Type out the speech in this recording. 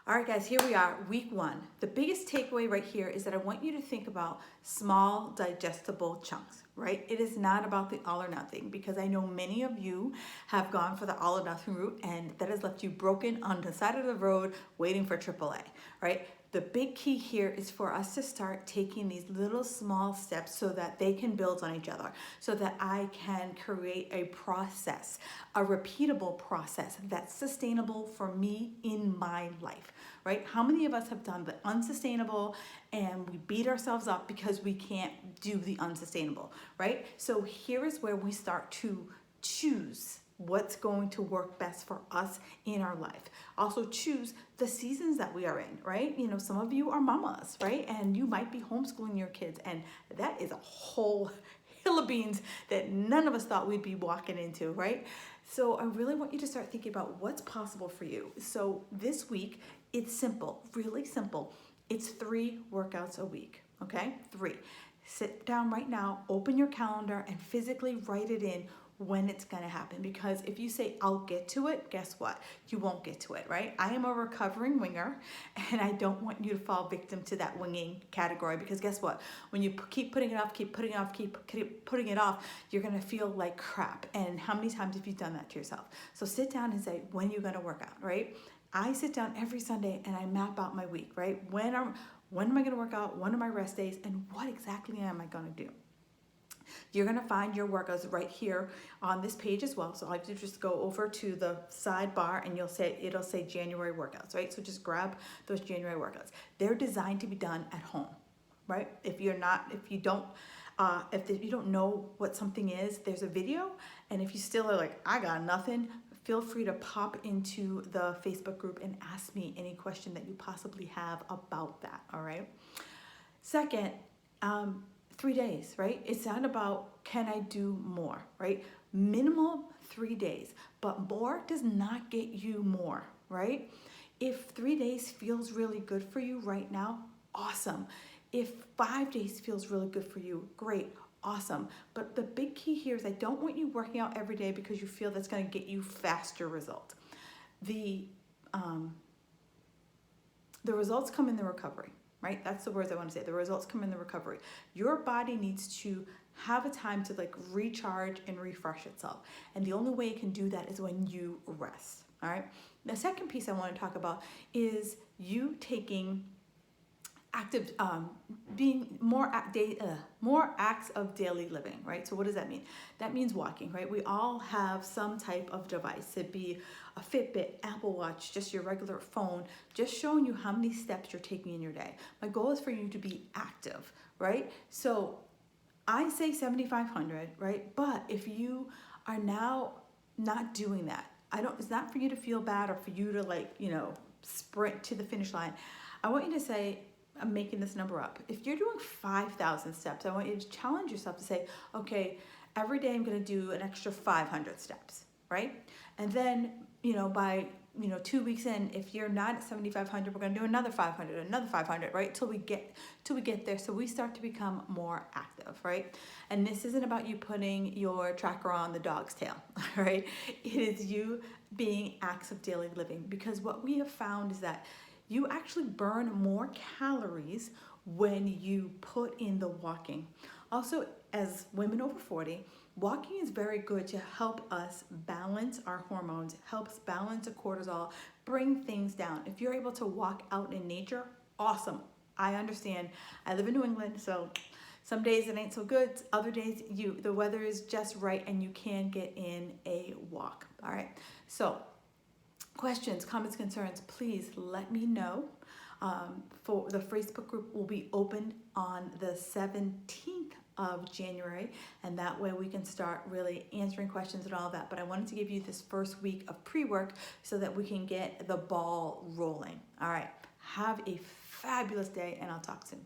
All right, guys, here we are, week one. The biggest takeaway right here is that I want you to think about small, digestible chunks, right? It is not about the all or nothing, because I know many of you have gone for the all or nothing route, and that has left you broken on the side of the road waiting for AAA, right? The big key here is for us to start taking these little small steps so that they can build on each other, so that I can create a process, a repeatable process that's sustainable for me in my life, right? How many of us have done the unsustainable and we beat ourselves up because we can't do the unsustainable, right? So here is where we start to choose what's going to work best for us in our life. Also choose the seasons that we are in, right? You know, some of you are mamas, right? And you might be homeschooling your kids, and that is a whole hill of beans that none of us thought we'd be walking into, right? So I really want you to start thinking about what's possible for you. So this week, it's simple, really simple. It's 3 workouts a week, okay? 3. Sit down right now, open your calendar, and physically write it in when it's going to happen, because if you say I'll get to it, guess what? You won't get to it, right? I am a recovering winger, and I don't want you to fall victim to that winging category, because guess what? When you keep putting it off, keep putting it off, you're going to feel like crap. And how many times have you done that to yourself? So sit down and say, when are you going to work out, right? I sit down every Sunday and I map out my week, right? When am I going to work out? When are my rest days? And what exactly am I going to do? You're going to find your workouts right here on this page as well. So I do just go over to the sidebar and it'll say January workouts, right? So just grab those January workouts. They're designed to be done at home, right? If you don't know what something is, there's a video. And if you still are like, I got nothing, feel free to pop into the Facebook group and ask me any question that you possibly have about that, all right? Second, 3 days, right? It's not about can I do more, right? Minimal 3 days, but more does not get you more, right? If 3 days feels really good for you right now, awesome. If 5 days feels really good for you, great, awesome. But the big key here is I don't want you working out every day because you feel that's going to get you faster results. The results come in the recovery, right? That's the words I want to say. The results come in the recovery. Your body needs to have a time to like recharge and refresh itself. And the only way it can do that is when you rest, all right? The second piece I want to talk about is you taking active, being more acts of daily living, right? So what does that mean? That means walking, right? We all have some type of device. It'd be a Fitbit, Apple Watch, just your regular phone, just showing you how many steps you're taking in your day. My goal is for you to be active, right? So I say 7,500, right? But if you are now not doing that, it's not for you to feel bad or for you to sprint to the finish line. I want you to say, I'm making this number up. If you're doing 5,000 steps, I want you to challenge yourself to say, okay, every day I'm going to do an extra 500 steps, right? And then, by 2 weeks in, if you're not at 7,500, we're going to do another 500, right? Till we get there. So we start to become more active, right? And this isn't about you putting your tracker on the dog's tail, right? It is you being acts of daily living, because what we have found is that you actually burn more calories when you put in the walking. Also, as women over 40, walking is very good to help us balance our hormones, helps balance the cortisol, bring things down. If you're able to walk out in nature, awesome. I understand. I live in New England, so some days it ain't so good. Other days the weather is just right and you can get in a walk. All right. So questions, comments, concerns, please let me know. For the Facebook group will be open on the 17th of January, and that way we can start really answering questions and all that. But I wanted to give you this first week of pre-work so that we can get the ball rolling. All right, have a fabulous day, and I'll talk soon.